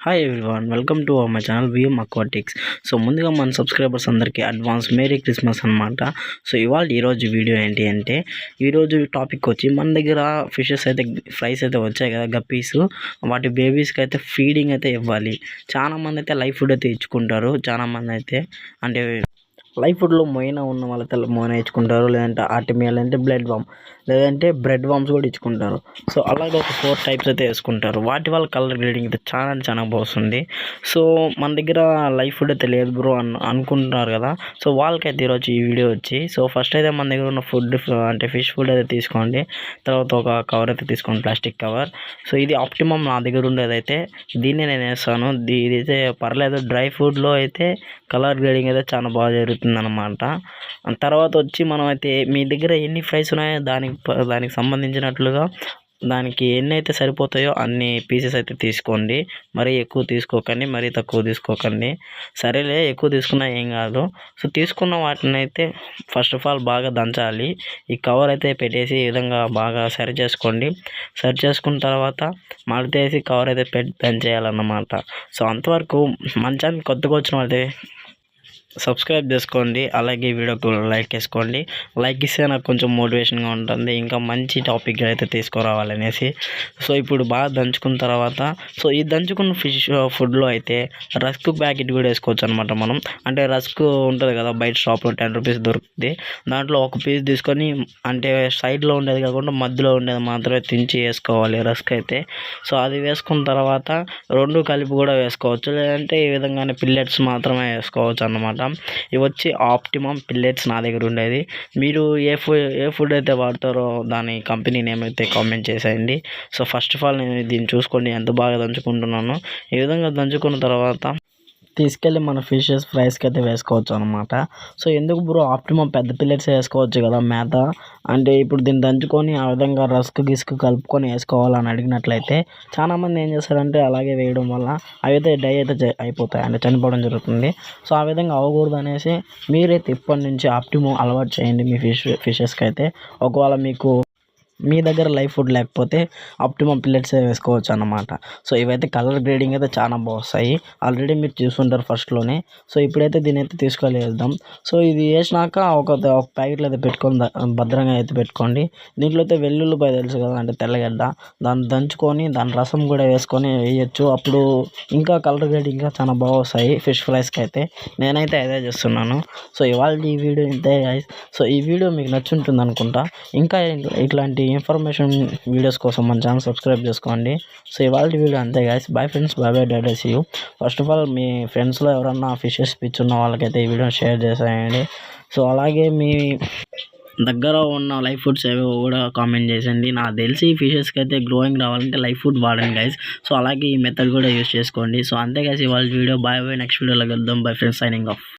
Hi everyone, welcome to my channel VM aquatics. So ముందుగా మన subscribers అందరికీ advance merry Christmas అనమాట. So ఈరోజు వీడియో ఏంటి అంటే, ఈరోజు టాపిక్ వచ్చి మన దగ్గర ఫిషెస్ అయితే ఫ్రైస్ అయితే వచ్చాయి కదా, గప్పీస్. వాటి బేబీస్కి అయితే ఫీడింగ్ అయితే ఇవ్వాలి. చాలామంది అయితే లైఫ్ ఫుడ్ అయితే ఇచ్చుకుంటారు. చాలామంది అయితే అంటే లైఫ్ ఫుడ్లో మొయిన ఉన్న వాళ్ళైతే మొయిన ఇచ్చుకుంటారు, లేదంటే ఆర్టిమియా, లేదంటే బ్లడ్ వామ్, లేదంటే బ్రెడ్ వామ్స్ కూడా ఇచ్చుకుంటారు. సో అలాగే ఒక 4 టైప్స్ అయితే వేసుకుంటారు. వాటి వల్ల కలర్ గ్రేడింగ్ అయితే చాలా బాగుంది. సో మన దగ్గర లైఫ్ ఫుడ్ అయితే లేదు బ్రో అనుకుంటున్నారు కదా. సో వాళ్ళకైతే ఈరోజు ఈ వీడియో వచ్చి, సో ఫస్ట్ అయితే మన దగ్గర ఉన్న ఫుడ్ అంటే ఫిష్ ఫుడ్ అయితే తీసుకోండి. తర్వాత ఒక కవర్ అయితే తీసుకోండి, ప్లాస్టిక్ కవర్. సో ఇది ఆప్టిమమ్ నా దగ్గర ఉండేది అయితే దీన్నే నేను వేస్తాను. ఇది అయితే పర్లేదు, డ్రై ఫుడ్లో అయితే కలర్ గ్రేడింగ్ అయితే చాలా బాగా జరుగుతుంది అన్నమాట. తర్వాత వచ్చి మనం అయితే మీ దగ్గర ఎన్ని ఫ్రైస్ ఉన్నాయో దానికి సంబంధించినట్లుగా దానికి ఎన్ని అయితే సరిపోతాయో అన్ని పీసెస్ అయితే తీసుకోండి. మరీ ఎక్కువ తీసుకోకండి, మరీ తక్కువ తీసుకోకండి. సరేలే, ఎక్కువ తీసుకున్నా ఏం కాదు. సో తీసుకున్న వాటిని అయితే ఫస్ట్ ఆఫ్ ఆల్ బాగా దంచాలి. ఈ కవర్ అయితే పెట్టేసి ఈ విధంగా బాగా సరి చేసుకోండి. సరి చేసుకున్న తర్వాత మడతేసి కవర్ అయితే పెట్టి దంచేయాలన్నమాట. సో అంతవరకు మంచానికి కొత్తగా వచ్చిన వాళ్ళైతే సబ్స్క్రైబ్ చేసుకోండి. అలాగే వీడియోకి లైక్ వేసుకోండి. లైక్ ఇస్తే నాకు కొంచెం మోటివేషన్గా ఉంటుంది, ఇంకా మంచి టాపిక్ అయితే తీసుకురావాలనేసి. సో ఇప్పుడు బాగా దంచుకున్న తర్వాత, సో ఈ దంచుకున్న ఫిష్ ఫుడ్లో అయితే రస్క్ ప్యాకెట్ కూడా వేసుకోవచ్చు అనమాట. మనం అంటే రస్క్ ఉంటుంది కదా, బయట షాప్లో 10 రూపీస్ దొరుకుతుంది. దాంట్లో ఒక పీస్ తీసుకొని, అంటే సైడ్లో ఉండేది కాకుండా మధ్యలో ఉండేది మాత్రమే తించి వేసుకోవాలి రస్క్ అయితే. సో అది వేసుకున్న తర్వాత 2 కలిపి కూడా వేసుకోవచ్చు, లేదంటే ఈ విధంగానే పిల్లెట్స్ మాత్రమే వేసుకోవచ్చు అన్నమాట. ఇవి వచ్చి ఆప్టిమమ్ పిల్లెట్స్ నా దగ్గర ఉండేది. మీరు ఏ ఫుడ్ అయితే వాడతారో దాని కంపెనీ నేమ్ అయితే కామెంట్ చేసేయండి. సో ఫస్ట్ ఆఫ్ ఆల్ నేను దీన్ని చూసుకోండి ఎంత బాగా దంచుకుంటున్నాను. ఈ విధంగా దంచుకున్న తర్వాత తీసుకెళ్ళి మన ఫిషెస్ ఫ్రైస్కి అయితే వేసుకోవచ్చు అనమాట. సో ఎందుకు బ్రో ఆప్టిమమ్ పెద్ద పిల్లెట్స్ వేసుకోవచ్చు కదా మేత అంటే, ఇప్పుడు దీన్ని దంచుకొని ఆ విధంగా రస్క్ గిస్క్ కలుపుకొని వేసుకోవాలని అడిగినట్లయితే చాలామంది ఏం చేస్తారంటే అలాగే వేయడం వల్ల అవి అయితే డై అయితే అయిపోతాయి, అంటే చనిపోవడం జరుగుతుంది. సో ఆ విధంగా అవ్వకూడదు అనేసి మీరైతే ఇప్పటి నుంచి ఆప్టిమమ్ అలవాటు చేయండి మీ ఫిషెస్కి అయితే. ఒకవేళ మీ దగ్గర లైఫ్ ఫుడ్ లేకపోతే ఆప్టిమమ్ పిల్లెట్స్ వేసుకోవచ్చు అన్నమాట. సో ఇవైతే కలర్ గ్రేడింగ్ అయితే చాలా బాగుస్తాయి. ఆల్రెడీ మీరు చూసుకుంటారు ఫస్ట్లోనే. సో ఇప్పుడైతే దీని అయితే తీసుకొని వెళ్దాం. సో ఇది వేసినాక ఒక ప్యాకెట్లో అయితే పెట్టుకొని భద్రంగా అయితే పెట్టుకోండి. దీంట్లో అయితే వెల్లుల్లిపాయ తెలుసు కదా, అంటే తెల్లగడ్డ, దాన్ని దంచుకొని దాని రసం కూడా వేసుకొని వేయచ్చు. అప్పుడు ఇంకా కలర్ గ్రేడింగ్ ఇంకా చాలా బాగా వస్తాయి ఫిష్ ఫ్రైస్కి అయితే. నేనైతే అదే చేస్తున్నాను. సో ఇవాళ ఈ వీడియో ఇంతే గైస్. సో ఈ వీడియో మీకు నచ్చుంటుంది అనుకుంటా. ఇంకా ఇట్లాంటి ఇన్ఫర్మేషన్ వీడియోస్ కోసం మన ఛానల్ సబ్స్క్రైబ్ చేసుకోండి. సో ఇవాళ వీడియో అంతే guys. Bye friends, bye daddy, see you. First of all మీ ఫ్రెండ్స్లో ఎవరన్నా ఫిషెస్ పిచ్ ఉన్న వాళ్ళకైతే ఈ వీడియోని షేర్ చేసేయండి. సో అలాగే మీ దగ్గర ఉన్న లైఫ్ ఫుడ్స్ ఏవో కూడా కామెంట్ చేయండి. నాకు తెలిసి ఈ ఫిషెస్కి అయితే గ్రోయింగ్ రావాలంటే లైఫ్ ఫుడ్ వాడండి గైస్. సో అలాగే ఈ మెథడ్ కూడా యూస్ చేసుకోండి. సో అంతే గైస్ ఇవాళ వీడియో. బాయ్. నెక్స్ట్ వీడియోలో కలుద్దాం. Bye friends, signing off.